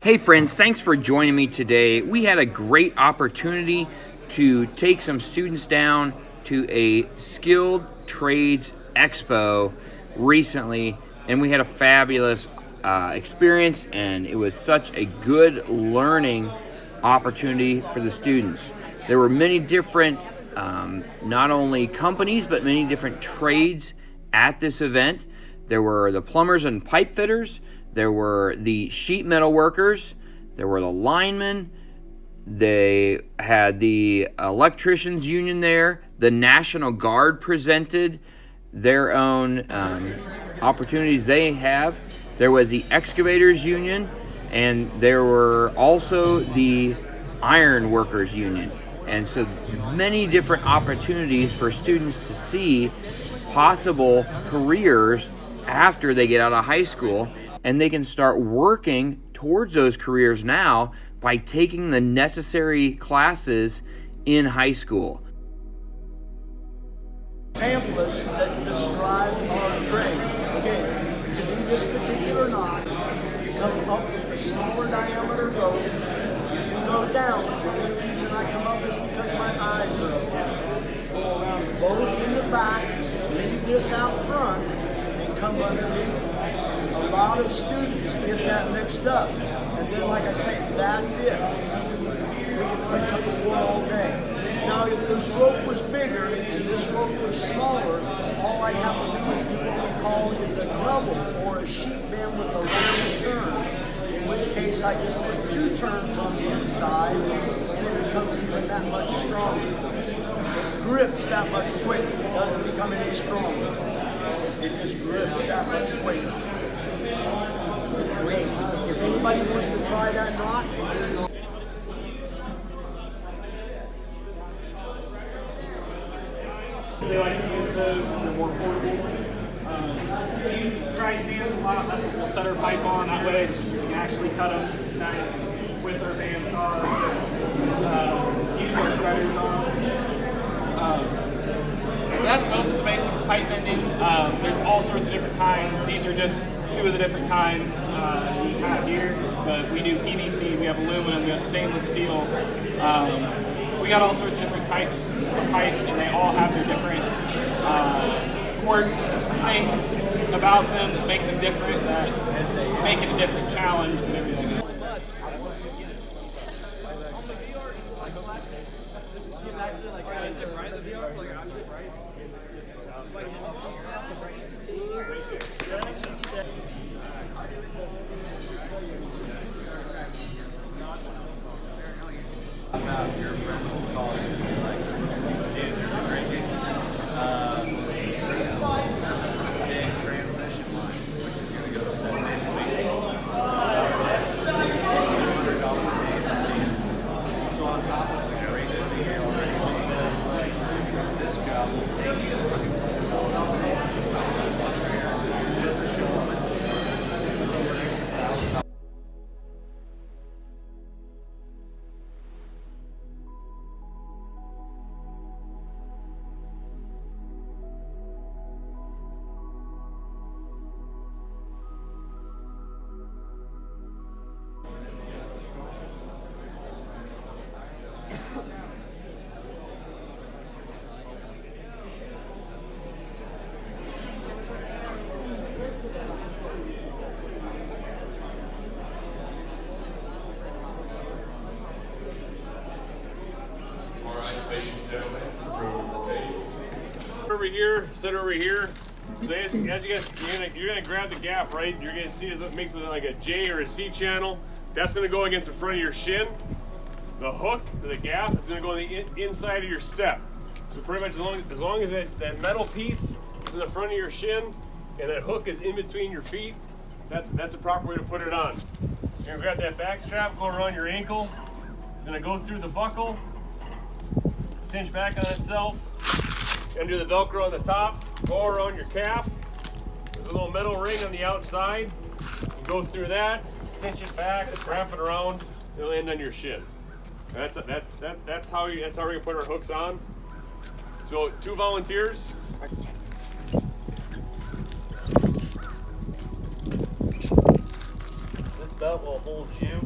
Hey friends, thanks for joining me today. We had a great opportunity to take some students down to a Skilled Trades Expo recently, and we had a fabulous experience, and it was such a good learning opportunity for the students. There were many different, not only companies, but many different trades at this event. There were the plumbers and pipe fitters, there were the sheet metal workers, there were the linemen, they had the electricians union there, the National Guard presented their own opportunities they have. There was the excavators union, and there were also the iron workers union. And so many different opportunities for students to see possible careers after they get out of high school, and they can start working towards those careers now by taking the necessary classes in high school. Pamphlets that describe our trade. Okay, to do this particular knot, you come up with a smaller diameter rope, you go down. The only reason I come up is because my eyes are open. Go around both in the back, leave this out front, and come underneath. A lot of students get that mixed up. And then, like I say, that's it. We can play tug of war all day. Now, if this rope was bigger and this rope was smaller, all I'd have to do is do what we call is a double or a sheet bend with a round turn, in which case I just put 2 turns on the inside and it becomes even that much stronger. It grips that much quicker. It doesn't become any stronger. It just grips that much quicker. Wait, if anybody wants to try that knot, they like to use those because they're more portable. We use these dry stands a lot. That's what we'll set our pipe on. That way we can actually cut them nice with our bandsaws. Use our threaders on them. That's most of the basics of pipe bending. There's all sorts of different kinds. These are just 2 of the different kinds we have here. But we do PVC, we have aluminum, we have stainless steel. We got all sorts of different types of pipe, and they all have their different quirks, things about them that make them different, that make it a different challenge than everything else. About your friends will call you like, dude, there's a great big transmission line, which is going to go 7 days a week. $100 a day. So on top of the rate that they already made, this job will take you just to show up. It's over $1,000. Over here, sit over here. So as you guys, you're gonna grab the gap, right? You're gonna see it makes it like a J or a C channel. That's gonna go against the front of your shin. The hook, the gap, is gonna go on the inside of your step. So pretty much as long as that metal piece is in the front of your shin and that hook is in between your feet, that's the proper way to put it on. You're gonna grab that back strap, go around your ankle. It's gonna go through the buckle, cinch back on itself. Undo the Velcro on the top, go around your calf. There's a little metal ring on the outside. Go through that, cinch it back, wrap it around, it'll end on your shin. That's how we're gonna put our hooks on. So 2 volunteers. belt will hold you.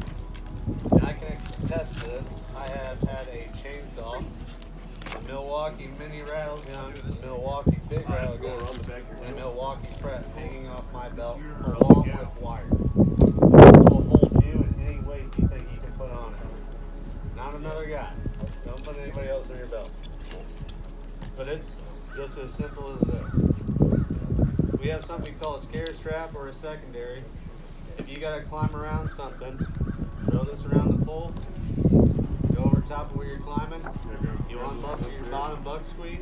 And I can attest to this. I have had a chainsaw, a Milwaukee mini rattle gun, a Milwaukee big rattle gun, and a Milwaukee press hanging off my belt along with wire. This will hold you in any weight you think you can put on it. Not another guy. Don't put anybody else on your belt. But it's just as simple as this. We have something we call a scare strap or a secondary. If you gotta climb around something, throw this around the pole, go over top of where you're climbing, you unbuckle your bottom buck squeeze,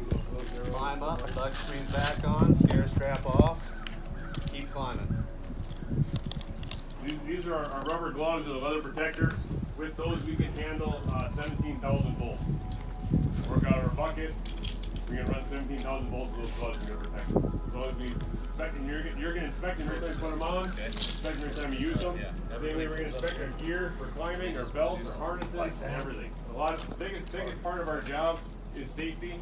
climb up, buck squeeze back on, scare strap off, keep climbing. These are our rubber gloves with leather protectors. With those we can handle 17,000 volts. Work out our bucket, we can run 17,000 volts with those gloves and their protectors. As long as we inspect them, you're going to inspect them every time you put them on, inspect them every time you use them. Same way we're going to inspect our gear for climbing, our belts, our harnesses, and everything. The biggest part of our job is safety,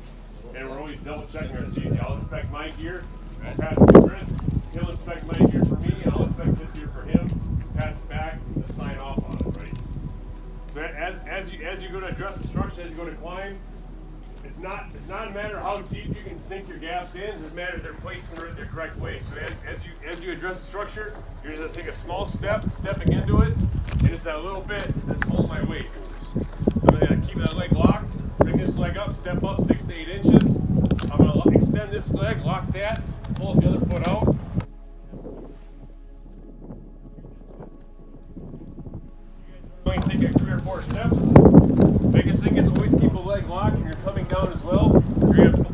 and we're always double checking our safety. I'll inspect my gear, I'll pass it to Chris, he'll inspect my gear for me, and I'll inspect his gear for him, pass it back to sign off on it, right? So as you go to address the structure, as you go to climb, it's not a matter of how deep you can sink your gaps in. It's a matter of they're placed in the correct way. So as you address the structure, you're just gonna take a small stepping into it, and it's that little bit that's holding my weight. I'm gonna keep that leg locked, bring this leg up, step up 6 to 8 inches. I'm gonna extend this leg, lock that, pull the other foot out. Going to take 3 or 4 steps. Biggest thing is always keep a leg locked and you're coming down as well. You're going to